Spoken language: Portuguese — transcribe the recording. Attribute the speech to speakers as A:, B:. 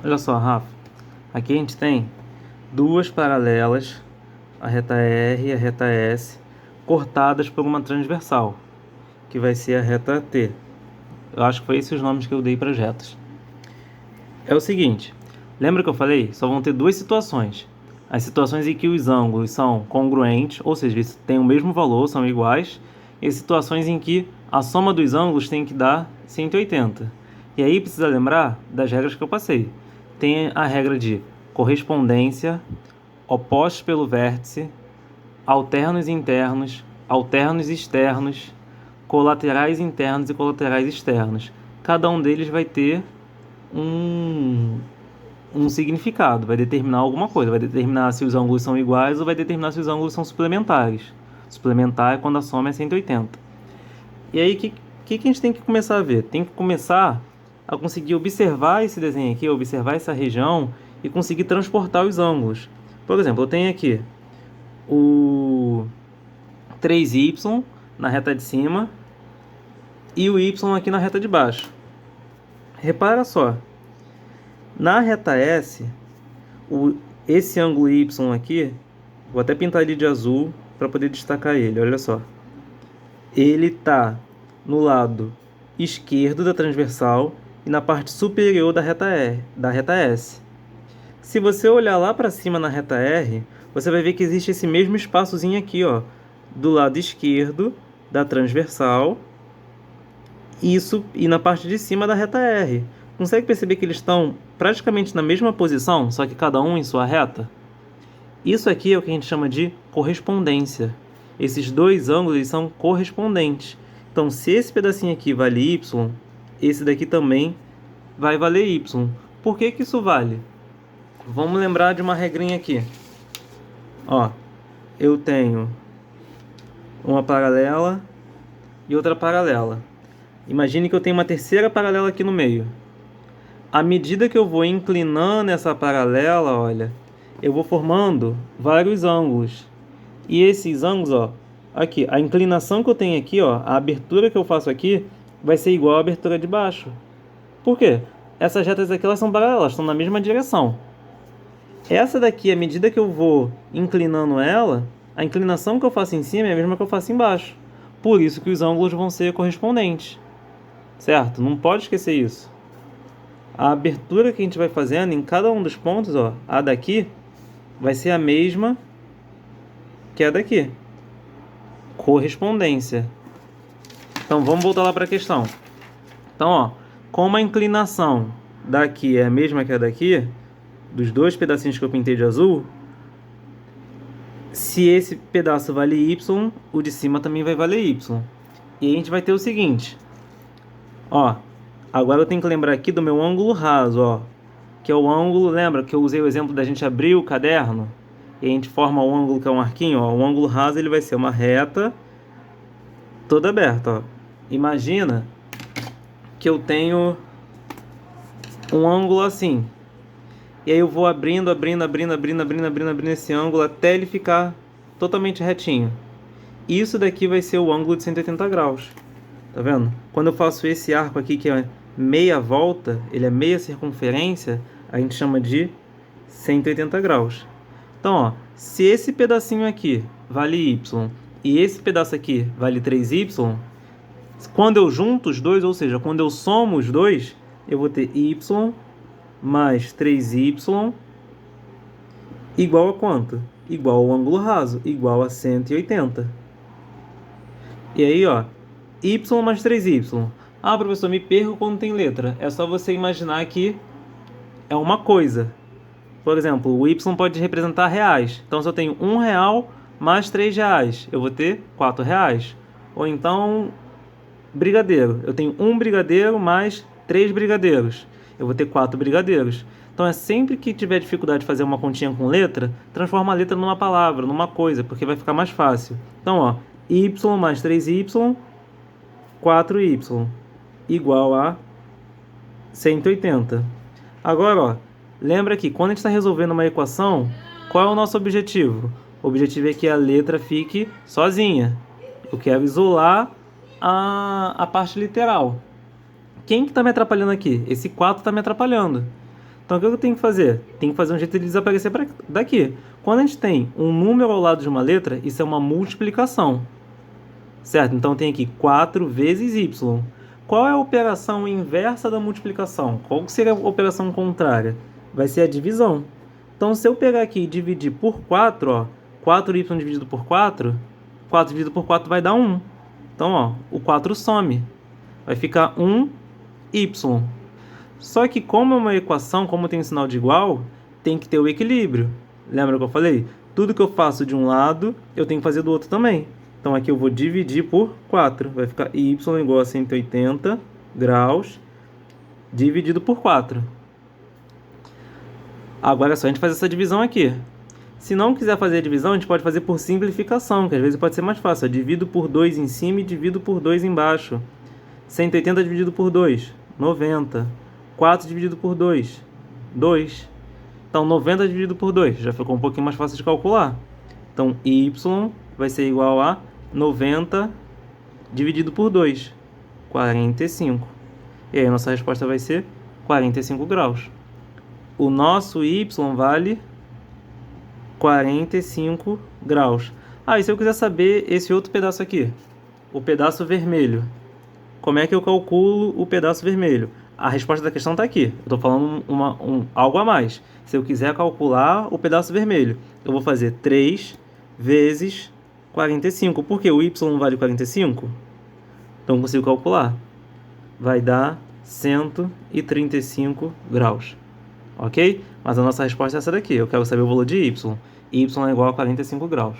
A: Olha só, Rafa. Aqui a gente tem duas paralelas, a reta R e a reta S, cortadas por uma transversal, que vai ser a reta T. Eu acho que foi esses os nomes que eu dei para as retas. É o seguinte, lembra que eu falei? Só vão ter duas situações. As situações em que os ângulos são congruentes, ou seja, eles têm o mesmo valor, são iguais, e as situações em que a soma dos ângulos tem que dar 180. E aí precisa lembrar das regras que eu passei. Tem a regra de correspondência, opostos pelo vértice, alternos internos, alternos externos, colaterais internos e colaterais externos. Cada um deles vai ter um, um significado, vai determinar alguma coisa, vai determinar se os ângulos são iguais ou vai determinar se os ângulos são suplementares. Suplementar é quando a soma é 180. E aí, o que a gente tem que começar a ver? Tem que começar a conseguir observar esse desenho aqui, observar essa região e conseguir transportar os ângulos. Por exemplo, eu tenho aqui o 3y na reta de cima e o y aqui na reta de baixo. Repara só, na reta S, esse ângulo y aqui, vou até pintar ele de azul para poder destacar ele, olha só. Ele está no lado esquerdo da transversal e na parte superior da reta R, da reta S. Se você olhar lá para cima na reta R, você vai ver que existe esse mesmo espaçozinho aqui, ó, do lado esquerdo da transversal, isso e na parte de cima da reta R. Consegue perceber que eles estão praticamente na mesma posição, só que cada um em sua reta? Isso aqui é o que a gente chama de correspondência. Esses dois ângulos são correspondentes. Então, se esse pedacinho aqui vale y, esse daqui também vai valer y. Por que que isso vale? Vamos lembrar de uma regrinha aqui. Ó, eu tenho uma paralela e outra paralela. Imagine que eu tenho uma terceira paralela aqui no meio. À medida que eu vou inclinando essa paralela, olha, eu vou formando vários ângulos. E esses ângulos, ó, aqui, a inclinação que eu tenho aqui, ó, a abertura que eu faço aqui, vai ser igual à abertura de baixo. Por quê? Essas retas aqui, elas são paralelas, estão na mesma direção. Essa daqui, à medida que eu vou inclinando ela, a inclinação que eu faço em cima é a mesma que eu faço embaixo. Por isso que os ângulos vão ser correspondentes. Certo? Não pode esquecer isso. A abertura que a gente vai fazendo em cada um dos pontos, ó, a daqui, vai ser a mesma que a daqui. Correspondência. Então, vamos voltar lá para a questão. Então, ó, como a inclinação daqui é a mesma que a daqui, dos dois pedacinhos que eu pintei de azul, se esse pedaço vale y, o de cima também vai valer y. E a gente vai ter o seguinte, ó, agora eu tenho que lembrar aqui do meu ângulo raso, ó, que é o ângulo, lembra que eu usei o exemplo da gente abrir o caderno e a gente forma o ângulo que é um arquinho, ó, o ângulo raso ele vai ser uma reta toda aberta, ó. Imagina que eu tenho um ângulo assim. E aí eu vou abrindo esse ângulo até ele ficar totalmente retinho. Isso daqui vai ser o ângulo de 180 graus. Tá vendo? Quando eu faço esse arco aqui, que é meia volta, ele é meia circunferência, a gente chama de 180 graus. Então, ó, se esse pedacinho aqui vale y e esse pedaço aqui vale 3y, quando eu junto os dois, ou seja, quando eu somo os dois, eu vou ter y mais 3y igual a quanto? Igual ao ângulo raso, igual a 180. E aí, ó, y mais 3y. Ah, professor, me perco quando tem letra. É só você imaginar que é uma coisa. Por exemplo, o y pode representar reais. Então, se eu tenho R$1 mais R$3, eu vou ter R$4. Ou então, brigadeiro. Eu tenho um brigadeiro mais 3 brigadeiros. Eu vou ter 4 brigadeiros. Então, é sempre que tiver dificuldade de fazer uma continha com letra, transforma a letra numa palavra, numa coisa, porque vai ficar mais fácil. Então, ó, y mais 3y, 4y, igual a 180. Agora, ó, lembra que quando a gente está resolvendo uma equação, qual é o nosso objetivo? O objetivo é que a letra fique sozinha. Eu quero isolar a parte literal. Quem que está me atrapalhando aqui? Esse 4 está me atrapalhando. Então, o que eu tenho que fazer? Tem que fazer um jeito de ele desaparecer daqui. Quando a gente tem um número ao lado de uma letra, isso é uma multiplicação. Certo? Então, tem aqui 4 vezes y. Qual é a operação inversa da multiplicação? Qual seria a operação contrária? Vai ser a divisão. Então, se eu pegar aqui e dividir por 4, ó, 4y dividido por 4, 4 dividido por 4 vai dar 1. Então, ó, o 4 some. Vai ficar 1y. Só que como é uma equação, como tem um sinal de igual, tem que ter o equilíbrio. Lembra que eu falei? Tudo que eu faço de um lado, eu tenho que fazer do outro também. Então aqui eu vou dividir por 4. Vai ficar y igual a 180 graus dividido por 4. Agora é só a gente fazer essa divisão aqui. Se não quiser fazer a divisão, a gente pode fazer por simplificação, que às vezes pode ser mais fácil. Eu divido por 2 em cima e divido por 2 embaixo. 180 dividido por 2, 90. 4 dividido por 2, 2. Então, 90 dividido por 2, já ficou um pouquinho mais fácil de calcular. Então, y vai ser igual a 90 dividido por 2, 45. E aí, a nossa resposta vai ser 45 graus. O nosso y vale 45 graus. E se eu quiser saber esse outro pedaço aqui, o pedaço vermelho, como é que eu calculo o pedaço vermelho? A resposta da questão está aqui. Eu estou falando algo a mais. Se eu quiser calcular o pedaço vermelho, eu vou fazer 3 vezes 45. Por quê? O y vale 45? Então eu consigo calcular. Vai dar 135 graus. Ok? Mas a nossa resposta é essa daqui. Eu quero saber o valor de y. Y é igual a 45 graus.